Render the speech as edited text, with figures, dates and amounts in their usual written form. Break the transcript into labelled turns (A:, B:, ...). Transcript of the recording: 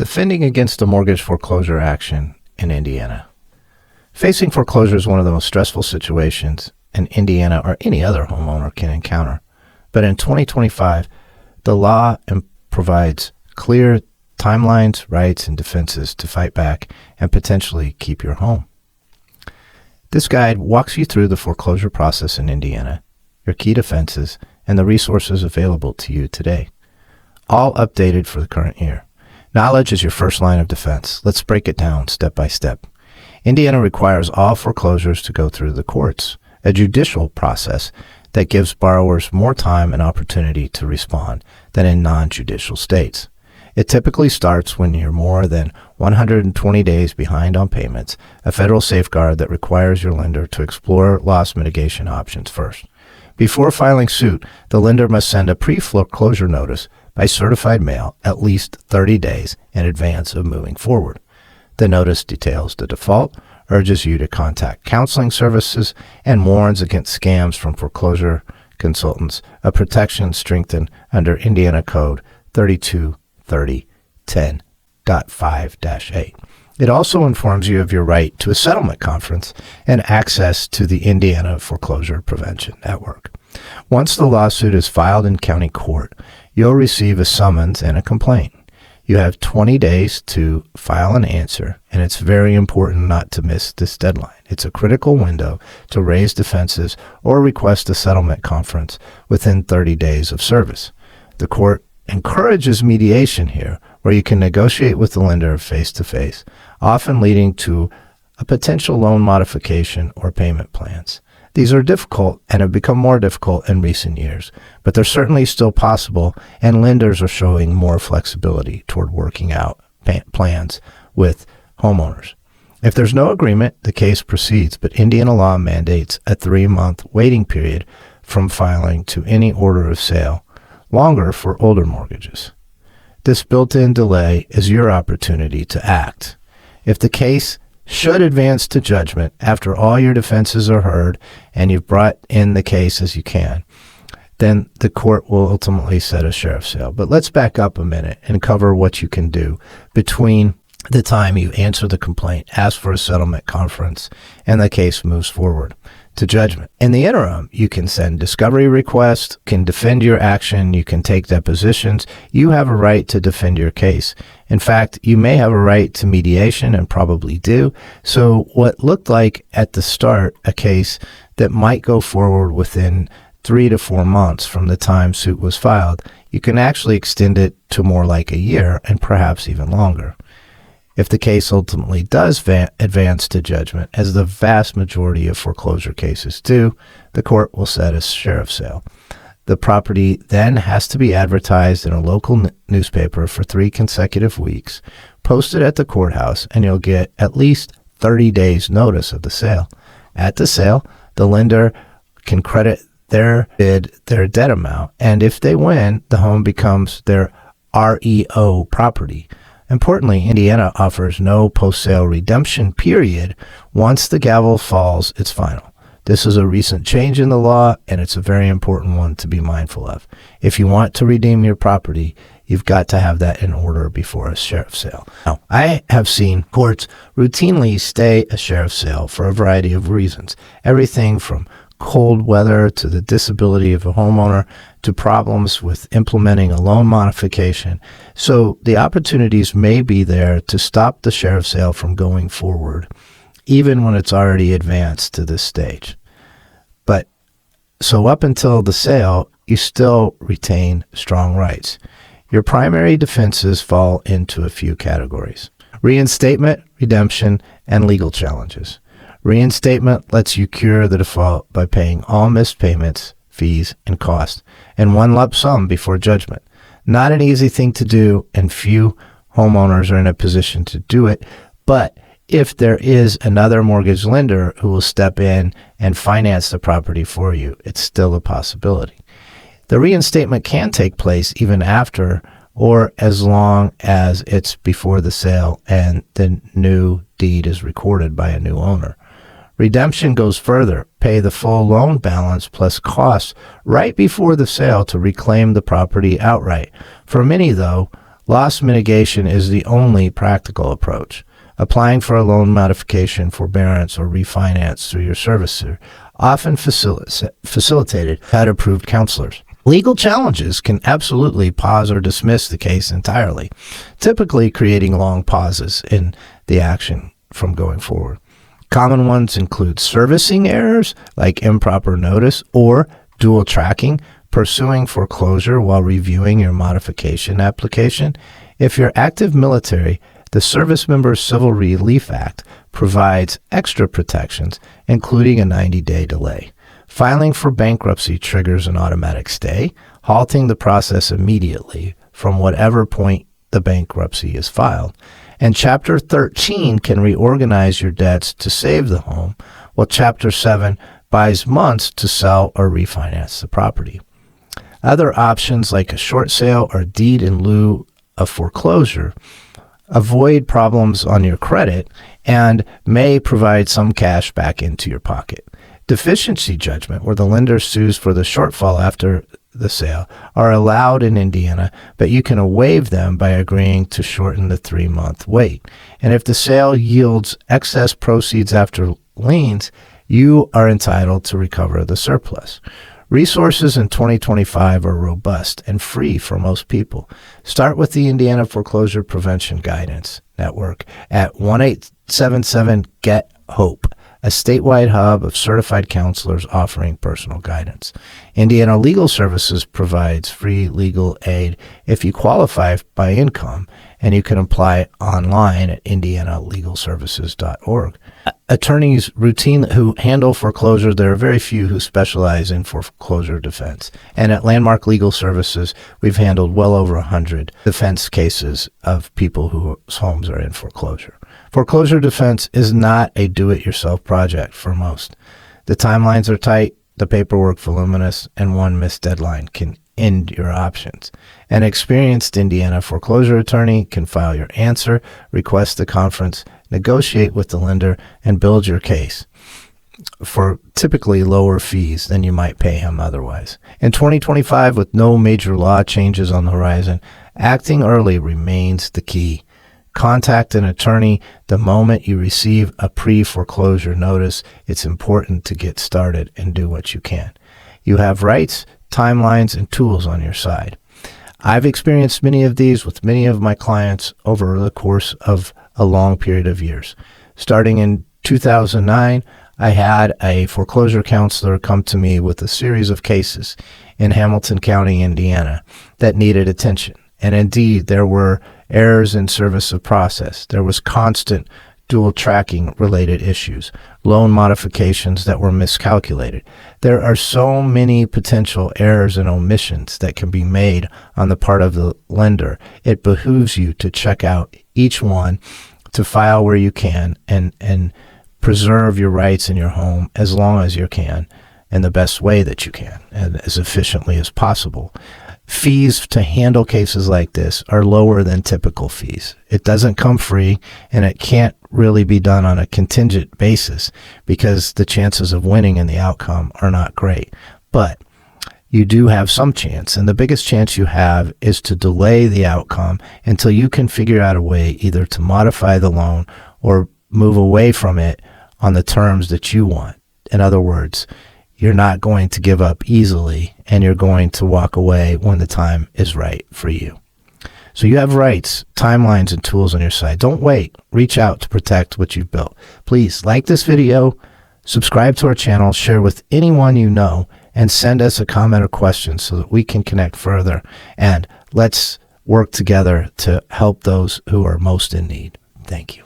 A: Defending against a mortgage foreclosure action in Indiana. Facing foreclosure is one of the most stressful situations in Indiana or any other homeowner can encounter. But in 2025, the law provides clear timelines, rights, and defenses to fight back and potentially keep your home. This guide walks you through the foreclosure process in Indiana, your key defenses, and the resources available to you today, all updated for the current year. Knowledge is your first line of defense. Let's break it down step by step. Indiana requires all foreclosures to go through the courts, a judicial process that gives borrowers more time and opportunity to respond than in non-judicial states. It typically starts when you're more than 120 days behind on payments, a federal safeguard that requires your lender to explore loss mitigation options first. Before filing suit, the lender must send a pre-foreclosure notice by certified mail at least 30 days in advance of moving forward. The notice details the default, urges you to contact counseling services, and warns against scams from foreclosure consultants, a protection strengthened under Indiana Code 323010.5-8. It also informs you of your right to a settlement conference and access to the Indiana Foreclosure Prevention Network. Once the lawsuit is filed in county court, you'll receive a summons and a complaint. You have 20 days to file an answer, and it's very important not to miss this deadline. It's a critical window to raise defenses or request a settlement conference within 30 days of service. The court encourages mediation here, where you can negotiate with the lender face-to-face, often leading to a potential loan modification or payment plans. These are difficult and have become more difficult in recent years, but they're certainly still possible, and lenders are showing more flexibility toward working out plans with homeowners. If there's no agreement, the case proceeds, but Indiana law mandates a 3-month waiting period from filing to any order of sale, longer for older mortgages. This built-in delay is your opportunity to act. If the case should advance to judgment after all your defenses are heard and you've brought in the case as you can, then the court will ultimately set a sheriff's sale. But let's back up a minute and cover what you can do between the time you answer the complaint, ask for a settlement conference, and the case moves forward to judgment. In the interim, you can send discovery requests, can defend your action, you can take depositions. You have a right to defend your case. In fact, you may have a right to mediation and probably do. So what looked like at the start a case that might go forward within 3 to 4 months from the time suit was filed, you can actually extend it to more like a year and perhaps even longer. If the case ultimately does advance to judgment, as the vast majority of foreclosure cases do, the court will set a sheriff's sale. The property then has to be advertised in a local newspaper for 3 consecutive weeks, posted at the courthouse, and you'll get at least 30 days notice of the sale. At the sale, the lender can credit their bid, their debt amount, and if they win, the home becomes their REO property. Importantly, Indiana offers no post-sale redemption period. Once the gavel falls, it's final. This is a recent change in the law, and it's a very important one to be mindful of. If you want to redeem your property, you've got to have that in order before a sheriff's sale. Now, I have seen courts routinely stay a sheriff's sale for a variety of reasons. Everything from cold weather to the disability of a homeowner to problems with implementing a loan modification. So the opportunities may be there to stop the sheriff's sale from going forward, even when it's already advanced to this stage. But so up until the sale, you still retain strong rights. Your primary defenses fall into a few categories: reinstatement, redemption, and legal challenges. Reinstatement lets you cure the default by paying all missed payments, fees, and costs in one lump sum before judgment. Not an easy thing to do, and few homeowners are in a position to do it, but if there is another mortgage lender who will step in and finance the property for you, it's still a possibility. The reinstatement can take place even after or as long as it's before the sale and the new deed is recorded by a new owner. Redemption goes further. Pay the full loan balance plus costs right before the sale to reclaim the property outright. For many, though, Loss mitigation is the only practical approach. Applying for a loan modification, forbearance, or refinance through your servicer often facilitated HUD-approved counselors. Legal challenges can absolutely pause or dismiss the case entirely, typically creating long pauses in the action from going forward. Common ones include servicing errors like improper notice or dual tracking, pursuing foreclosure while reviewing your modification application. If you're active military, the Servicemembers Civil Relief Act provides extra protections, including a 90-day delay. Filing for bankruptcy triggers an automatic stay, halting the process immediately from whatever point the bankruptcy is filed. And Chapter 13 can reorganize your debts to save the home, while Chapter 7 buys months to sell or refinance the property. Other options like a short sale or deed in lieu of foreclosure avoid problems on your credit and may provide some cash back into your pocket. Deficiency judgment, where the lender sues for the shortfall after the sale, are allowed in Indiana, but you can waive them by agreeing to shorten the 3-month wait. And if the sale yields excess proceeds after liens, you are entitled to recover the surplus. Resources in 2025 are robust and free for most people. Start with the Indiana Foreclosure Prevention Guidance Network at 1-877-GET-HOPE, a statewide hub of certified counselors offering personal guidance. Indiana Legal Services provides free legal aid if you qualify by income, and you can apply online at indianalegalservices.org. Attorneys who handle foreclosure, there are very few who specialize in foreclosure defense. And at Landmark Legal Services, we've handled well over 100 defense cases of people whose homes are in foreclosure. Foreclosure defense is not a do-it-yourself project for most. The timelines are tight, the paperwork voluminous, and one missed deadline can end your options. An experienced Indiana foreclosure attorney can file your answer, request a conference, negotiate with the lender, and build your case for typically lower fees than you might pay him otherwise. In 2025, with no major law changes on the horizon, acting early remains the key. Contact an attorney the moment you receive a pre-foreclosure notice. It's important to get started and do what you can. You have rights, timelines, and tools on your side. I've experienced many of these with many of my clients over the course of a long period of years. Starting in 2009, I had a foreclosure counselor come to me with a series of cases in Hamilton County, Indiana, that needed attention. And indeed, there were errors in service of process. There was constant dual tracking related issues, loan modifications that were miscalculated. There are so many potential errors and omissions that can be made on the part of the lender. It behooves you to check out each one, to file where you can, and preserve your rights in your home as long as you can, in the best way that you can, and as efficiently as possible. Fees to handle cases like this are lower than typical fees. It doesn't come free, and it can't really be done on a contingent basis because the chances of winning in the outcome are not great. But you do have some chance, and the biggest chance you have is to delay the outcome until you can figure out a way either to modify the loan or move away from it on the terms that you want. In other words, you're not going to give up easily, and you're going to walk away when the time is right for you. So you have rights, timelines, and tools on your side. Don't wait. Reach out to protect what you've built. Please like this video, subscribe to our channel, share with anyone you know, and send us a comment or question so that we can connect further. And let's work together to help those who are most in need. Thank you.